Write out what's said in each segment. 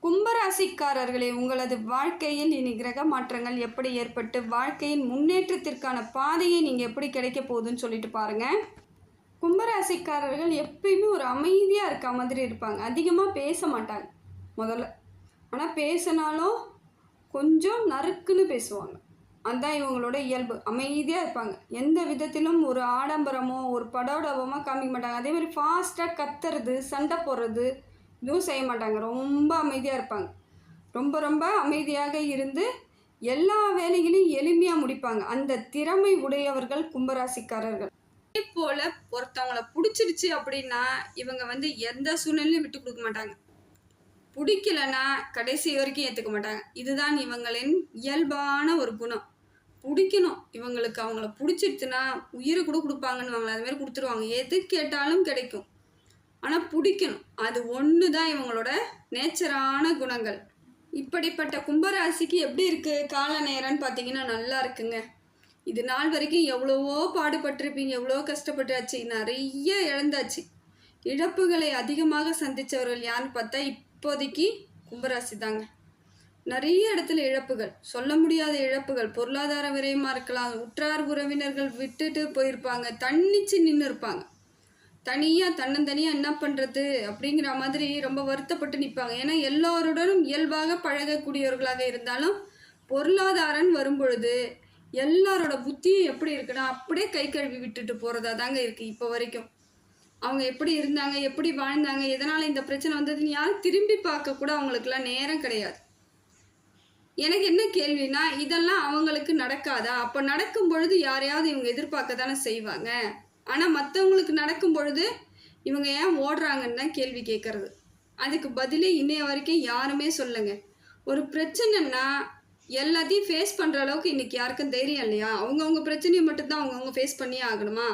கும்பராசிக்காரர்களே, உங்களது வாழ்க்கையில் இனி கிரக மாற்றங்கள் எப்படி ஏற்பட்டு வாழ்க்கையின் முன்னேற்றத்திற்கான பாதையை நீங்கள் எப்படி கிடைக்க போகுதுன்னு சொல்லிட்டு பாருங்கள். கும்பராசிக்காரர்கள் எப்பயுமே ஒரு அமைதியாக இருக்க மாதிரி இருப்பாங்க. அதிகமாக பேச மாட்டாங்க முதல்ல. ஆனால் பேசினாலும் கொஞ்சம் நறுக்குன்னு பேசுவாங்க. அதுதான் இவங்களோட இயல்பு. அமைதியாக இருப்பாங்க. எந்த விதத்திலும் ஒரு ஆடம்பரமோ ஒரு படோடபமாக காமிக்க மாட்டாங்க. அதேமாதிரி ஃபாஸ்ட்டாக கத்துறது, சண்டை போடுறது இதுவும் செய்ய மாட்டாங்க. ரொம்ப அமைதியாக இருப்பாங்க. ரொம்ப ரொம்ப அமைதியாக இருந்து எல்லா வேலைகளையும் எளிமையாக முடிப்பாங்க. அந்த திறமை உடையவர்கள் கும்பராசிக்காரர்கள். அதே போல் ஒருத்தவங்களை பிடிச்சிருச்சு அப்படின்னா இவங்க எந்த சூழ்நிலையும் விட்டு கொடுக்க மாட்டாங்க. பிடிக்கலன்னா கடைசி வரைக்கும் ஏற்றுக்க மாட்டாங்க. இதுதான் இவங்களின் இயல்பான ஒரு குணம். பிடிக்கணும் இவங்களுக்கு. அவங்கள பிடிச்சிருச்சுன்னா உயிரை கூட கொடுப்பாங்கன்னு அதுமாதிரி கொடுத்துருவாங்க. எது கேட்டாலும் கிடைக்கும். ஆனால் பிடிக்கணும். அது ஒன்று தான் இவங்களோட நேச்சரான குணங்கள். இப்படிப்பட்ட கும்பராசிக்கு எப்படி இருக்குது கால நேரம்னு பார்த்தீங்கன்னா நல்லா இருக்குங்க. இது நாள் வரைக்கும் எவ்வளவோ பாடுபட்டிருப்பீங்க, எவ்வளோ கஷ்டப்பட்டாச்சு, நிறைய இழந்தாச்சு. இழப்புகளை அதிகமாக சந்தித்தவர்கள் யாருன்னு பார்த்தா இப்போதைக்கு கும்பராசி தாங்க. நிறைய இடத்துல இழப்புகள், சொல்ல முடியாத இழப்புகள், பொருளாதார விரயமாக இருக்கலாம், உற்றார் உறவினர்கள் விட்டுட்டு போயிருப்பாங்க, தன்னிச்சு நின்று இருப்பாங்க. தனியாக தன்னந்தனியாக என்ன பண்ணுறது அப்படிங்கிற மாதிரி ரொம்ப வருத்தப்பட்டு நிற்பாங்க. ஏன்னா எல்லோருடனும் இயல்பாக பழகக்கூடியவர்களாக இருந்தாலும் பொருளாதாரம் வரும்பொழுது எல்லாரோட புத்தியும் எப்படி இருக்குன்னா அப்படியே கை கழுவி விட்டுட்டு போகிறதா தாங்க இருக்குது. இப்போ வரைக்கும் அவங்க எப்படி இருந்தாங்க, எப்படி வாழ்ந்தாங்க, எதனால் இந்த பிரச்சனை வந்ததுன்னு யாரும் திரும்பி பார்க்க கூட அவங்களுக்குலாம் நேரம் கிடையாது. எனக்கு என்ன கேள்வினா, இதெல்லாம் அவங்களுக்கு நடக்காதா? அப்போ நடக்கும் பொழுது யாரையாவது இவங்க எதிர்பார்க்க தானே செய்வாங்க. ஆனால் மற்றவங்களுக்கு நடக்கும் பொழுது இவங்க ஏன் ஓடுறாங்கன்னு தான் கேள்வி கேட்குறது. அதுக்கு பதிலே இன்னைய வரைக்கும் யாருமே சொல்லுங்க. ஒரு பிரச்சனைன்னா எல்லாத்தையும் ஃபேஸ் பண்ணுற அளவுக்கு இன்றைக்கி யாருக்கும் தைரியம் இல்லையா? அவங்கவுங்க பிரச்சனையை மட்டும்தான் அவங்கவுங்க ஃபேஸ் பண்ணியே ஆகணுமா?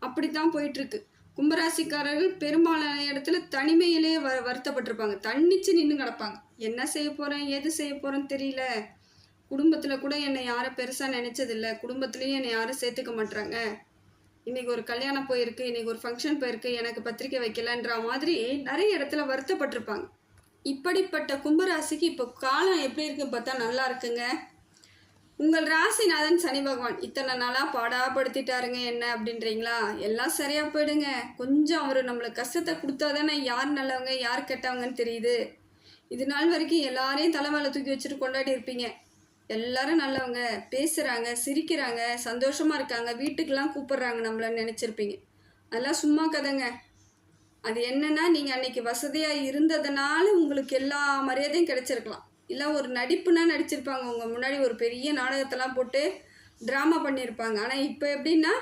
அப்படி தான் போயிட்டுருக்கு. கும்பராசிக்காரர்கள் பெரும்பாலான இடத்துல தனிமையிலேயே வருத்தப்பட்டிருப்பாங்க. தன்னிச்சு நின்று கிடப்பாங்க. என்ன செய்ய போகிறேன், ஏது செய்ய போகிறேன்னு தெரியல. குடும்பத்தில் கூட என்னை யாரும் பெருசாக நினச்சதில்லை. குடும்பத்துலேயும் என்னை யாரும் சேர்த்துக்க மாட்டுறாங்க. இன்றைக்கி ஒரு கல்யாணம் போயிருக்கு, இன்றைக்கி ஒரு ஃபங்க்ஷன் போயிருக்கு, எனக்கு பத்திரிக்கை வைக்கலன்ற மாதிரி நிறைய இடத்துல வருத்தப்பட்டிருப்பாங்க. இப்படிப்பட்ட கும்பராசிக்கு இப்போ காலம் எப்படி இருக்குன்னு பார்த்தா நல்லா இருக்குங்க. உங்கள் ராசிநாதன் சனி பகவான் இத்தனை நாளாக பாடாப்படுத்திட்டாருங்க என்ன அப்படின்றீங்களா? எல்லாம் சரியாக போயிடுங்க. கொஞ்சம் அவர் நம்மளுக்கு கஷ்டத்தை கொடுத்தா தானே யார் நல்லவங்க யார் கெட்டவங்கன்னு தெரியுது. இது நாள் வரைக்கும் எல்லாரையும் தலைமையில தூக்கி வச்சுட்டு கொண்டாடி இருப்பீங்க. எல்லாரும் நல்லவங்க, பேசுகிறாங்க, சிரிக்கிறாங்க, சந்தோஷமாக இருக்காங்க, வீட்டுக்கெல்லாம் கூப்பிட்றாங்க நம்மளன்னு நினச்சிருப்பீங்க. அதெல்லாம் சும்மா கதைங்க. அது என்னென்னா, நீங்கள் அன்றைக்கி வசதியாக இருந்ததுனால உங்களுக்கு எல்லா மரியாதையும் கிடச்சிருக்கலாம். இல்லை ஒரு நடிப்புனா நடிச்சிருப்பாங்க. உங்கள் முன்னாடி ஒரு பெரிய நாடகத்தெல்லாம் போட்டு ட்ராமா பண்ணியிருப்பாங்க. ஆனால் இப்போ எப்படின்னா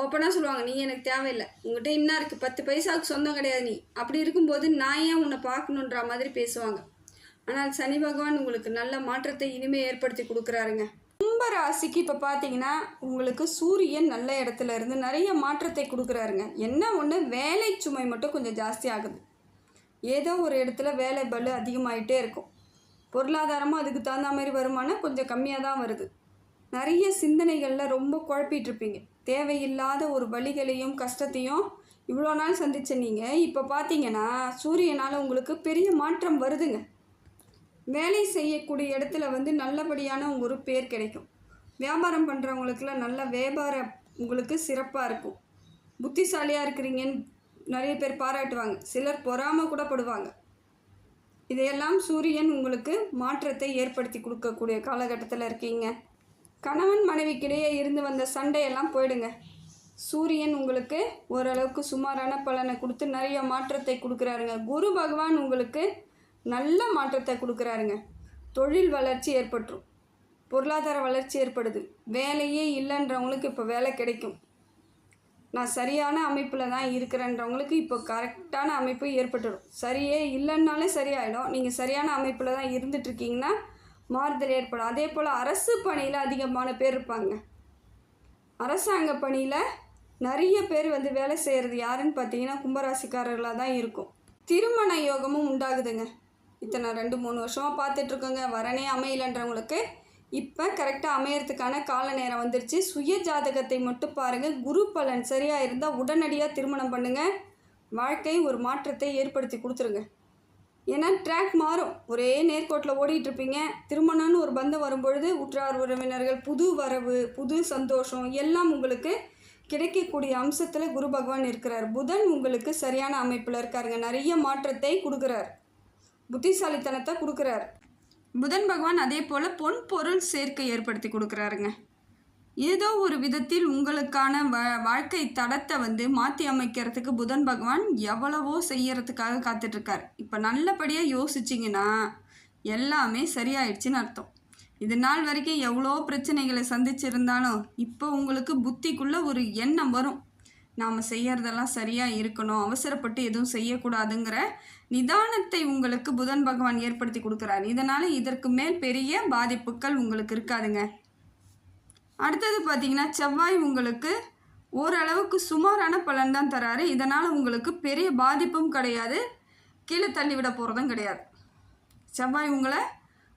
ஓப்பனாக சொல்லுவாங்க, நீ எனக்கு தேவையில்லை, உங்கள்கிட்ட என்ன இருக்குது, 10 பைசாவுக்கு சொந்தம் கிடையாது நீ. அப்படி இருக்கும்போது நான் ஏன் உன்னை பார்க்கணுன்ற மாதிரி பேசுவாங்க. ஆனால் சனி பகவான் உங்களுக்கு நல்ல மாற்றத்தை இனிமேல் ஏற்படுத்தி கொடுக்குறாருங்க. கும்பராசிக்கு இப்போ பார்த்தீங்கன்னா உங்களுக்கு சூரியன் நல்ல இடத்துல இருந்து நிறைய மாற்றத்தை கொடுக்குறாருங்க. என்ன ஒன்று, வேலை சுமை மட்டும் கொஞ்சம் ஜாஸ்தி ஆகுது. ஏதோ ஒரு இடத்துல வேலை பளு அதிகமாகிட்டே இருக்கும். பொருளாதாரமும் அதுக்கு தகுந்த மாதிரி வருமானம் கொஞ்சம் கம்மியாக தான் வருது. நிறைய சிந்தனைகளில் ரொம்ப குழப்பிகிட்ருப்பீங்க. தேவையில்லாத ஒரு வலிகளையும் கஷ்டத்தையும் இவ்வளோ நாள் சந்திச்ச நீங்கள் இப்போ பார்த்தீங்கன்னா சூரியனால் உங்களுக்கு பெரிய மாற்றம் வருதுங்க. வேலை செய்யக்கூடிய இடத்துல நல்லபடியான ஒரு பேர் கிடைக்கும். வியாபாரம் பண்ணுறவங்களுக்குலாம் நல்ல வியாபாரம் உங்களுக்கு சிறப்பாக இருக்கும். புத்திசாலியாக இருக்கிறீங்கன்னு நிறைய பேர் பாராட்டுவாங்க. சிலர் பொறாமை கூட படுவாங்க. இதையெல்லாம் சூரியன் உங்களுக்கு மாற்றத்தை ஏற்படுத்தி கொடுக்கக்கூடிய காலகட்டத்தில் இருக்கீங்க. கணவன் மனைவிக்கிடையே இருந்து வந்த சண்டையெல்லாம் போயிடுங்க. சூரியன் உங்களுக்கு ஓரளவுக்கு சுமாரான பலனை கொடுத்து நிறைய மாற்றத்தை கொடுக்குறாருங்க. குரு பகவான் உங்களுக்கு நல்ல மாற்றத்தை கொடுக்குறாருங்க. தொழில் வளர்ச்சி ஏற்பட்டுரும். பொருளாதார வளர்ச்சி ஏற்படுது. வேலையே இல்லைன்றவங்களுக்கு இப்போ வேலை கிடைக்கும். நான் சரியான அமைப்பில் தான் இருக்கிறேன்றவங்களுக்கு இப்போ கரெக்டான அமைப்பு ஏற்பட்டுடும். சரியே இல்லைன்னாலே சரியாயிடும். நீங்கள் சரியான அமைப்பில் தான் இருந்துகிட்ருக்கீங்கன்னா மாறுதல் ஏற்படும். அதே போல் அரசு பணியில் அதிகமான பேர் இருப்பாங்க. அரசாங்க பணியில் நிறைய பேர் வேலை செய்கிறது யாருன்னு பார்த்தீங்கன்னா கும்பராசிக்காரர்களாக தான் இருக்கும். திருமண யோகமும் உண்டாகுதுங்க. இத்தனை 2-3 வருஷமாக பார்த்துட்ருக்கோங்க, வரனே அமையலைன்றவங்களுக்கு இப்போ கரெக்டாக அமையறதுக்கான கால நேரம் வந்துருச்சு. சுய ஜாதகத்தை மட்டும் பாருங்கள். குரு பலன் சரியாக இருந்தால் உடனடியாக திருமணம் பண்ணுங்கள். வாழ்க்கை ஒரு மாற்றத்தை ஏற்படுத்தி கொடுத்துருங்க. ஏன்னா ட்ராக் மாறும். ஒரே நேர்கோட்டில் ஓடிட்டுருப்பீங்க. திருமணம்னு ஒரு பந்தம் வரும்பொழுது உற்றார் உறவினர்கள், புது வரவு, புது சந்தோஷம் எல்லாம் உங்களுக்கு கிடைக்கக்கூடிய அம்சத்தில் குரு பகவான் இருக்கிறார். புதன் உங்களுக்கு சரியான அமைப்பில் இருக்காருங்க. நிறைய மாற்றத்தை கொடுக்குறார், புத்திசாலித்தனத்தை கொடுக்குறார். புதன் பகவான் அதே போல் பொன் பொருள் சேர்க்கை ஏற்படுத்தி கொடுக்குறாருங்க. ஏதோ ஒரு விதத்தில் உங்களுக்கான வாழ்க்கை தடத்தை மாற்றி அமைக்கிறதுக்கு புதன் பகவான் எவ்வளவோ செய்யறதுக்காக காத்துட்ருக்கார். இப்போ நல்லபடியாக யோசிச்சிங்கன்னா எல்லாமே சரியாயிடுச்சுன்னு அர்த்தம். இது நாள் வரைக்கும் எவ்வளோ பிரச்சனைகளை சந்திச்சிருந்தாலும் இப்போ உங்களுக்கு புத்திக்குள்ளே ஒரு எண்ணம் வரும், நாம் செய்யறதெல்லாம் சரியாக இருக்கணும், அவசரப்பட்டு எதுவும் செய்யக்கூடாதுங்கிற நிதானத்தை உங்களுக்கு புதன் பகவான் ஏற்படுத்தி கொடுக்குறாரு. இதனால் இதற்கு மேல் பெரிய பாதிப்புகள் உங்களுக்கு இருக்காதுங்க. அடுத்தது பார்த்திங்கன்னா செவ்வாய் உங்களுக்கு ஓரளவுக்கு சுமாரான பலன் தான் தராரு. இதனால் உங்களுக்கு பெரிய பாதிப்பும் கிடையாது, கீழே தள்ளிவிட போகிறதும் கிடையாது. செவ்வாய் உங்களை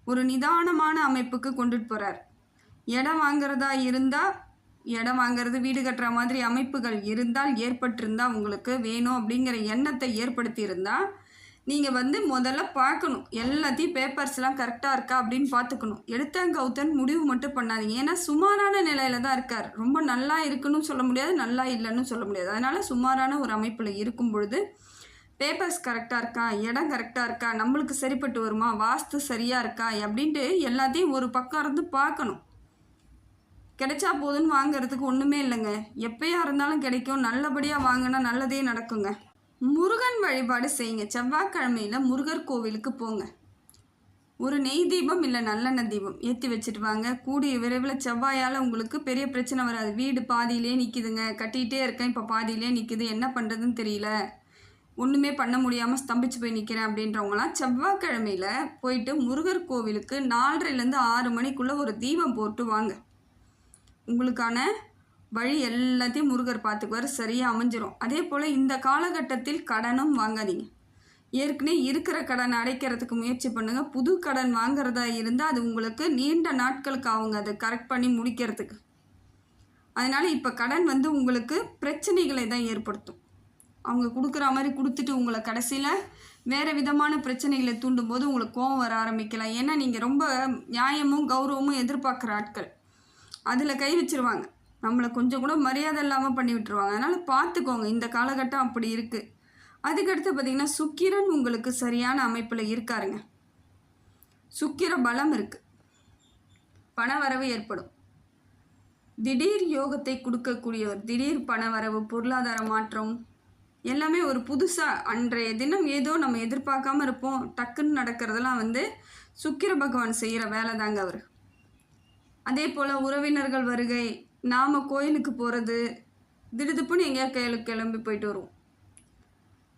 ஒரு நிதானமான அமைப்புக்கு கொண்டுட்டு போகிறார். இடம் வாங்கிறதா இருந்தால், இடம் வாங்கிறது, வீடு கட்டுற மாதிரி அமைப்புகள் இருந்தால், ஏற்பட்டிருந்தால், உங்களுக்கு வேணும் அப்படிங்கிற எண்ணத்தை ஏற்படுத்தி இருந்தால் நீங்கள் முதல்ல பார்க்கணும், எல்லாத்தையும் பேப்பர்ஸ்லாம் கரெக்டாக இருக்கா அப்படின்னு பார்த்துக்கணும். எடுத்தேன் கவுத்தன் முடிவு மட்டும் பண்ணாதீங்க. ஏன்னா சுமாரான நிலையில் தான் இருக்கார். ரொம்ப நல்லா இருக்குன்னு சொல்ல முடியாது, நல்லா இல்லைன்னு சொல்ல முடியாது. அதனால் சுமாரான ஒரு அமைப்பில் இருக்கும் பொழுது பேப்பர்ஸ் கரெக்டாக இருக்கா, இடம் கரெக்டாக இருக்கா, நம்மளுக்கு சரிப்பட்டு வருமா, வாஸ்து சரியாக இருக்கா அப்படின்ட்டு எல்லாத்தையும் ஒரு பக்கம் இருந்து பார்க்கணும். கிடைச்சா போதுன்னு வாங்கிறதுக்கு ஒன்றுமே இல்லைங்க. எப்போயா இருந்தாலும் கிடைக்கும். நல்லபடியாக வாங்கினா நல்லதே நடக்குங்க. முருகன் வழிபாடு செய்யுங்க. செவ்வாய்க்கிழமையில் முருகர் கோவிலுக்கு போங்க. ஒரு நெய் தீபம் இல்லை நல்லெண்ணெய் தீபம் ஏற்றி வச்சுட்டு வாங்க. கூடிய விரைவில் செவ்வாயால் உங்களுக்கு பெரிய பிரச்சனை வராது. வீடு பாதியிலே நிற்கிதுங்க, கட்டிகிட்டே இருக்கேன், இப்போ பாதியிலே நிற்கிது, என்ன பண்ணுறதுன்னு தெரியல, ஒன்றுமே பண்ண முடியாமல் ஸ்தம்பிச்சு போய் நிற்கிறேன் அப்படின்றவங்களாம் செவ்வாய்க்கிழமையில் போயிட்டு முருகர் கோவிலுக்கு 4:30லேருந்து 6 மணிக்குள்ளே ஒரு தீபம் போட்டு வாங்க. உங்களுக்கான வழி எல்லாத்தையும் முருகர் பார்த்துக்குவார், சரியாக அமைஞ்சிரும். அதே போல் இந்த காலகட்டத்தில் கடனும் வாங்காதீங்க. ஏற்கனவே இருக்கிற கடனை அடைக்கிறதுக்கு முயற்சி பண்ணுங்கள். புது கடன் வாங்கிறதா இருந்தால் அது உங்களுக்கு நீண்ட நாட்களுக்கு ஆகுங்க அதை கரெக்ட் பண்ணி முடிக்கிறதுக்கு. அதனால் இப்போ கடன் உங்களுக்கு பிரச்சனைகளை தான் ஏற்படுத்தும். அவங்க கொடுக்குற மாதிரி கொடுத்துட்டு உங்களை கடைசியில் வேறு விதமான பிரச்சனைகளை தூண்டும் போது உங்களுக்கு கோபம் வர ஆரம்பிக்கலாம். ஏன்னா நீங்கள் ரொம்ப நியாயமும் கௌரவமும் எதிர்பார்க்குற ஆட்கள். அதில் கை வச்சுருவாங்க, நம்மளை கொஞ்சம் கூட மரியாதை இல்லாமல் பண்ணி விட்டுருவாங்க. அதனால் பார்த்துக்கோங்க, இந்த காலகட்டம் அப்படி இருக்குது. அதுக்கடுத்து பார்த்திங்கன்னா சுக்கிரன் உங்களுக்கு சரியான அமைப்பில் இருக்காருங்க. சுக்கிர பலம் இருக்குது, பண வரவு ஏற்படும். திடீர் யோகத்தை கொடுக்கக்கூடியவர். திடீர் பண வரவு, பொருளாதார மாற்றம் எல்லாமே ஒரு புதுசாக அன்றைய தினம் ஏதோ நம்ம எதிர்பார்க்காம இருப்போம், டக்குன்னு நடக்கிறதெல்லாம் சுக்கிர பகவான் செய்கிற வேலை தாங்க அவர். அதே போல் உறவினர்கள் வருகை, நாம் கோயிலுக்கு போகிறது, திடுதுப்புன்னு எங்கேயா கிளம்பி போயிட்டு வருவோம்.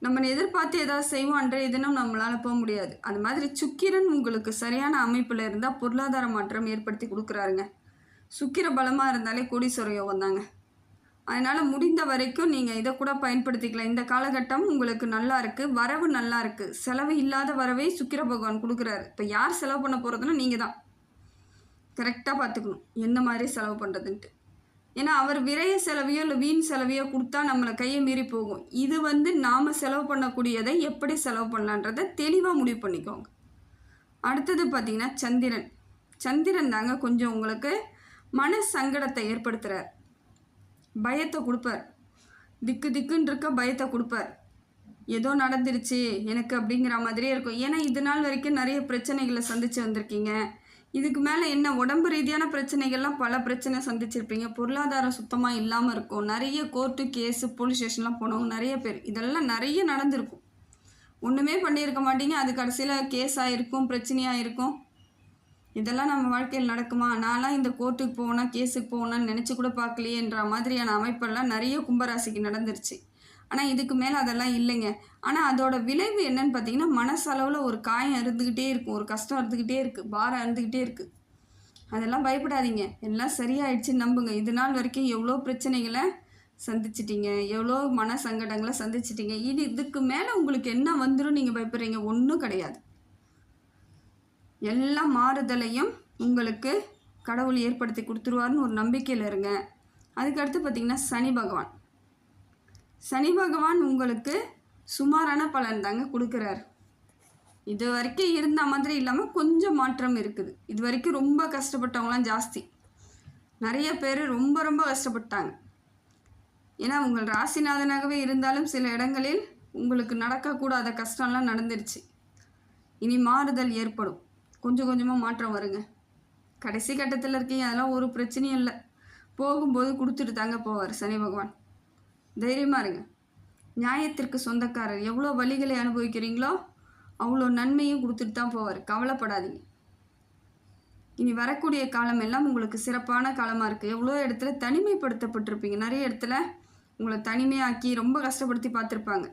நம்ம எதிர்பார்த்து ஏதாவது செய்வோம், அன்றைய தினம் நம்மளால் போக முடியாது. அது மாதிரி சுக்கிரன் உங்களுக்கு சரியான அமைப்பில் இருந்தால் பொருளாதார மாற்றம் ஏற்படுத்தி கொடுக்குறாருங்க. சுக்கிர பலமாக இருந்தாலே கோடீஸ்வர யோகம் தாங்க. அதனால் முடிந்த வரைக்கும் நீங்கள் இதை கூட பயன்படுத்திக்கலாம். இந்த காலகட்டம் உங்களுக்கு நல்லா இருக்குது, வரவு நல்லா இருக்குது. செலவு இல்லாத வரவை சுக்கிர பகவான் கொடுக்குறாரு. இப்போ யார் செலவு பண்ண போகிறதுன்னா நீங்கள் தான் கரெக்டாக பார்த்துக்கணும் எந்த மாதிரி செலவு பண்ணுறதுன்ட்டு. ஏன்னா அவர் விரைய செலவையோ இல்லை வீண் செலவையோ கொடுத்தா நம்மளை கையை மீறி போகும். இது நாம் செலவு பண்ணக்கூடியதை எப்படி செலவு பண்ணலான்றதை தெளிவாக முடிவு பண்ணிக்கோங்க. அடுத்தது பார்த்திங்கன்னா சந்திரன். சந்திரன் தாங்க கொஞ்சம் உங்களுக்கு மன சங்கடத்தை ஏற்படுத்துகிறார், பயத்தை கொடுப்பார். திக்குன்னு இருக்க பயத்தை கொடுப்பார். ஏதோ நடந்துருச்சு எனக்கு அப்படிங்கிற மாதிரியே இருக்கும். ஏன்னா இது நாள் வரைக்கும் நிறைய பிரச்சனைகளை சந்தித்து வந்திருக்கீங்க. இதுக்கு மேலே என்ன, உடம்பு ரீதியான பிரச்சனைகள்லாம் பல பிரச்சனை சந்திச்சிருப்பீங்க. பொருளாதாரம் சுத்தமாக இல்லாமல் இருக்கும். நிறைய கோர்ட்டு கேஸு போலீஸ் ஸ்டேஷன்லாம் போனவங்க நிறைய பேர். இதெல்லாம் நிறைய நடந்திருக்கும். ஒன்றுமே பண்ணியிருக்க மாட்டீங்க, அது கடைசியில் கேஸ் ஆகிருக்கும், பிரச்சனையாக இருக்கும். இதெல்லாம் நம்ம வாழ்க்கையில் நடக்குமா, நான்லாம் இந்த கோர்ட்டுக்கு போனால் கேஸுக்கு போகணுன்னு நினச்சி கூட பார்க்கலையேன்ற மாதிரியான அமைப்பெல்லாம் நிறைய கும்பராசிக்கு நடந்துருச்சு. ஆனால் இதுக்கு மேலே அதெல்லாம் இல்லைங்க. ஆனால் அதோட விளைவு என்னன்னு பார்த்தீங்கன்னா மனசளவில் ஒரு காயம் இருந்துக்கிட்டே இருக்கும், ஒரு கஷ்டம் இருந்துக்கிட்டே இருக்குது, பாரம் இருந்துக்கிட்டே இருக்குது. அதெல்லாம் பயப்படாதீங்க, எல்லாம் சரியாயிடுச்சுன்னு நம்புங்க. இது நாள் வரைக்கும் எவ்வளோ பிரச்சனைகளை சந்திச்சிட்டிங்க, எவ்வளோ மன சங்கடங்களை சந்திச்சிட்டிங்க. இதுக்கு மேலே உங்களுக்கு என்ன வந்துடும் நீங்கள் பயப்படுறீங்க? ஒன்றும் கிடையாது. எல்லா மாறுதலையும் உங்களுக்கு கடவுள் ஏற்படுத்தி கொடுத்துருவாருன்னு ஒரு நம்பிக்கையில் இருங்க. அதுக்கடுத்து பார்த்திங்கன்னா சனி பகவான். சனி பகவான் உங்களுக்கு சுமாரான பலன் தாங்க கொடுக்குறாரு. இது வரைக்கும் இருந்த மாதிரி இல்லாமல் கொஞ்சம் மாற்றம் இருக்குது. இது வரைக்கும் ரொம்ப கஷ்டப்பட்டவங்களாம் ஜாஸ்தி. நிறைய பேர் ரொம்ப ரொம்ப கஷ்டப்பட்டாங்க. ஏன்னா உங்கள் ராசிநாதனாகவே இருந்தாலும் சில இடங்களில் உங்களுக்கு நடக்கக்கூடாத கஷ்டம்லாம் நடந்துருச்சு. இனி மாறுதல் ஏற்படும். கொஞ்சம் கொஞ்சமாக மாற்றம் வருங்க. கடைசி கட்டத்தில் இருக்கீங்க, அதெல்லாம் ஒரு பிரச்சனையும் இல்லை. போகும்போது கொடுத்துட்டு தாங்க போவார் சனி பகவான். தைரியமாக இருங்க. நியாயத்திற்கு சொந்தக்காரர். எவ்வளோ வலிகளை அனுபவிக்கிறீங்களோ அவ்வளோ நன்மையும் கொடுத்துட்டு தான் போவார். கவலைப்படாதீங்க. இனி வரக்கூடிய காலம் எல்லாம் உங்களுக்கு சிறப்பான காலமாக இருக்குது. எவ்வளோ இடத்துல தனிமைப்படுத்தப்பட்டிருப்பீங்க. நிறைய இடத்துல உங்களை தனிமையாக்கி ரொம்ப கஷ்டப்படுத்தி பார்த்துருப்பாங்க.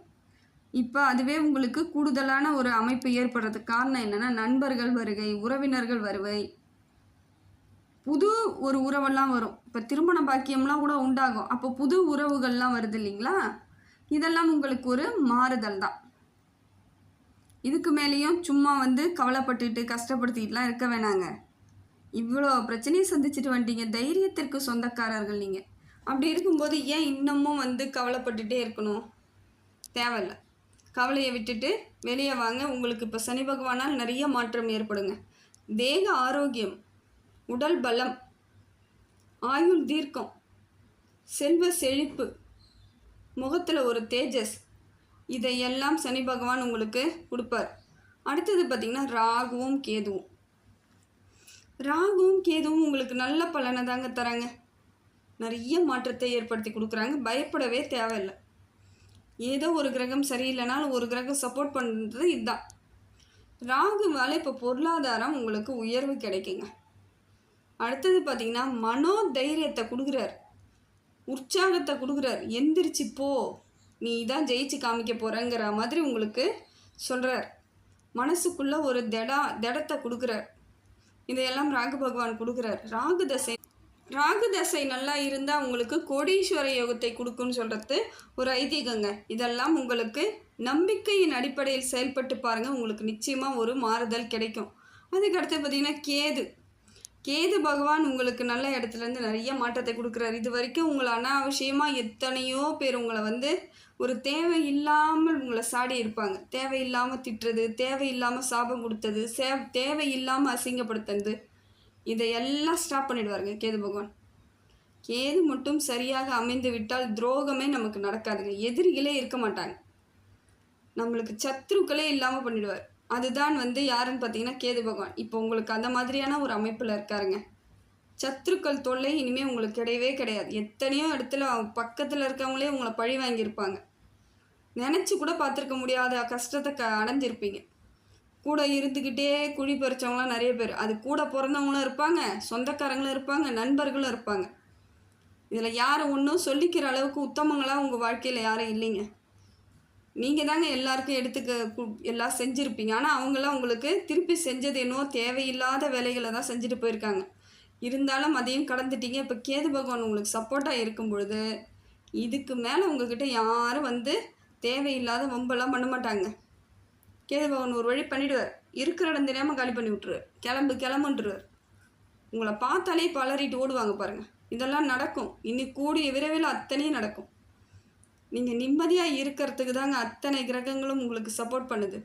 இப்போ அதுவே உங்களுக்கு கூடுதலான ஒரு அமைப்பு ஏற்படுறதுக்கு காரணம் என்னென்னா, நண்பர்கள் வருகை, உறவினர்கள் வருகை, புது ஒரு உறவெல்லாம் வரும். இப்போ திருமண பாக்கியம்லாம் கூட உண்டாகும். அப்போ புது உறவுகள்லாம் வருது இல்லைங்களா? இதெல்லாம் உங்களுக்கு ஒரு மாறுதல் தான். இதுக்கு மேலேயும் சும்மா கவலைப்பட்டுட்டு கஷ்டப்படுத்திக்கிட்டுலாம் இருக்க வேணாங்க. இவ்வளோ பிரச்சனையை சந்திச்சுட்டு வந்துட்டீங்க. தைரியத்திற்கு சொந்தக்காரர்கள் நீங்கள். அப்படி இருக்கும்போது ஏன் இன்னமும் கவலைப்பட்டுட்டே இருக்கணும்? தேவையில்லை. கவலையை விட்டுட்டு வெளியே வாங்க. உங்களுக்கு இப்போ சனி பகவானால் நிறைய மாற்றம் ஏற்படுங்க. தேக ஆரோக்கியம், உடல் பலம், ஆயுள் தீர்க்கம், செல்வ செழிப்பு, முகத்தில் ஒரு தேஜஸ், இதையெல்லாம் சனி பகவான் உங்களுக்கு கொடுப்பார். அடுத்தது பார்த்திங்கன்னா ராகுவும் கேதுவும். ராகுவும் கேதுவும் உங்களுக்கு நல்ல பலனை தாங்க தராங்க. நிறைய மாற்றத்தை ஏற்படுத்தி கொடுக்குறாங்க. பயப்படவே தேவையில்லை. ஏதோ ஒரு கிரகம் சரியில்லைனாலும் ஒரு கிரகம் சப்போர்ட் பண்ணுறது இதுதான். ராகுவால் இப்போ பொருளாதாரம் உங்களுக்கு உயர்வு கிடைக்குங்க. அடுத்தது பார்த்திங்கன்னா மனோதைரியத்தை கொடுக்குறார், உற்சாகத்தை கொடுக்குறார். எந்திரிச்சு போ, நீ தான் ஜெயிச்சு காமிக்க போகிறங்கிற மாதிரி உங்களுக்கு சொல்கிறார். மனசுக்குள்ளே ஒரு திடத்தை கொடுக்குறார். இதையெல்லாம் ராகு பகவான் கொடுக்குறார். ராகு தசை நல்லா இருந்தால் உங்களுக்கு கோடீஸ்வர யோகத்தை கொடுக்குன்னு சொல்கிறது ஒரு ஐதீகங்க. இதெல்லாம் உங்களுக்கு நம்பிக்கையின் அடிப்படையில் செயல்பட்டு பாருங்கள். உங்களுக்கு நிச்சயமாக ஒரு மாறுதல் கிடைக்கும். அதுக்கடுத்து பார்த்திங்கன்னா கேது பகவான் உங்களுக்கு நல்ல இடத்துலேருந்து நிறைய மாற்றத்தை கொடுக்குறாரு. இது வரைக்கும் உங்களை அனாவசியமாக எத்தனையோ பேர் உங்களை ஒரு தேவையில்லாமல் உங்களை சாடி இருப்பாங்க. தேவையில்லாமல் திட்டுறது, தேவையில்லாமல் சாபம் கொடுத்தது, தேவையில்லாமல் அசிங்கப்படுத்துறது, இதையெல்லாம் ஸ்டாப் பண்ணிடுவாருங்க கேது பகவான். கேது மட்டும் சரியாக அமைந்து விட்டால் துரோகமே நமக்கு நடக்காதுங்க. எதிரிகளே இருக்க மாட்டாங்க. நம்மளுக்கு சத்ருக்களே இல்லாமல் பண்ணிடுவார். அதுதான் யாருன்னு பார்த்தீங்கன்னா கேது பகவான். இப்போ உங்களுக்கு அந்த மாதிரியான ஒரு அமைப்பில் இருக்காருங்க. சத்ருக்கள் தொல்லை இனிமேல் உங்களுக்கு கிடையவே கிடையாது. எத்தனையோ இடத்துல பக்கத்தில் இருக்கவங்களே உங்களை பழி வாங்கியிருப்பாங்க. நினச்சி கூட பார்த்துருக்க முடியாத கஷ்டத்தை அடைஞ்சிருப்பீங்க. கூட இருந்துக்கிட்டே குழி பறித்தவங்களாம் நிறைய பேர். அது கூட பிறந்தவங்களும் இருப்பாங்க, சொந்தக்காரங்களும் இருப்பாங்க, நண்பர்களும் இருப்பாங்க. இதில் யாரும் ஒன்றும் சொல்லிக்கிற அளவுக்கு உத்தமங்களாக உங்கள் வாழ்க்கையில் யாரும் இல்லைங்க. நீங்கள் தாங்க எல்லாருக்கும் எல்லாம் செஞ்சுருப்பீங்க. ஆனால் அவங்களாம் உங்களுக்கு திருப்பி செஞ்சது என்னவோ தேவையில்லாத வேலைகளை தான் செஞ்சுட்டு போயிருக்காங்க. இருந்தாலும் அதையும் கடந்துட்டீங்க. இப்போ கேது பகவான் உங்களுக்கு சப்போர்ட்டாக இருக்கும் பொழுது இதுக்கு மேலே உங்ககிட்ட யாரும் தேவையில்லாத வம்பெல்லாம் பண்ண மாட்டாங்க. கேது பகவான் ஒரு வழி பண்ணிவிடுவார். இருக்கிற இடம் தெரியாமல் காலி பண்ணி விட்டுருவார். கிளம்புன்றுவார். உங்களை பார்த்தாலே பலறிட்டு ஓடுவாங்க பாருங்கள். இதெல்லாம் நடக்கும். இன்னைக்கு கூடிய விரைவில் அத்தனையும் நடக்கும். நீங்கள் நிம்மதியாக இருக்கிறதுக்கு தாங்க அத்தனை கிரகங்களும் உங்களுக்கு சப்போர்ட் பண்ணுது.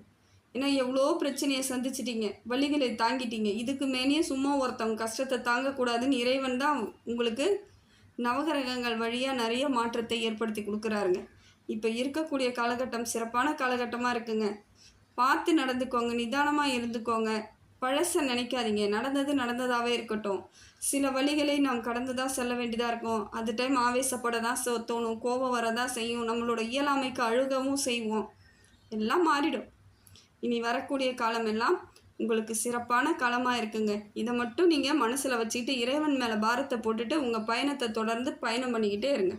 ஏன்னா எவ்வளோ பிரச்சனையை சந்திச்சிட்டிங்க, வலிகளை தாங்கிட்டீங்க. இதுக்கு மேலேயே சும்மா ஒருத்தவங்க கஷ்டத்தை தாங்கக்கூடாதுன்னு இறைவன் தான் உங்களுக்கு நவகிரகங்கள் வழியாக நிறைய மாற்றத்தை ஏற்படுத்தி கொடுக்குறாருங்க. இப்போ இருக்கக்கூடிய காலகட்டம் சிறப்பான காலகட்டமாக இருக்குங்க. பார்த்து நடந்துக்கோங்க, நிதானமாக இருந்துக்கோங்க. பழசை நினைக்காதீங்க. நடந்தது நடந்ததாகவே இருக்கட்டும். சில வழிகளை நாம் கடந்து தான் செல்ல வேண்டியதாக இருக்கும். அது டைம் ஆவேசப்பட தான் தோணும், கோபம் வரதான் செய்யும், நம்மளோட இயலாமைக்கு அழுகவும் செய்வோம். எல்லாம் மாறிடும். இனி வரக்கூடிய காலமெல்லாம் உங்களுக்கு சிறப்பான காலமாக இருக்குங்க. இதை மட்டும் நீங்கள் மனசில் வச்சுக்கிட்டு இறைவன் மேலே பாரத்தை போட்டுட்டு உங்கள் பயணத்தை தொடர்ந்து பயணம் பண்ணிக்கிட்டே இருங்க.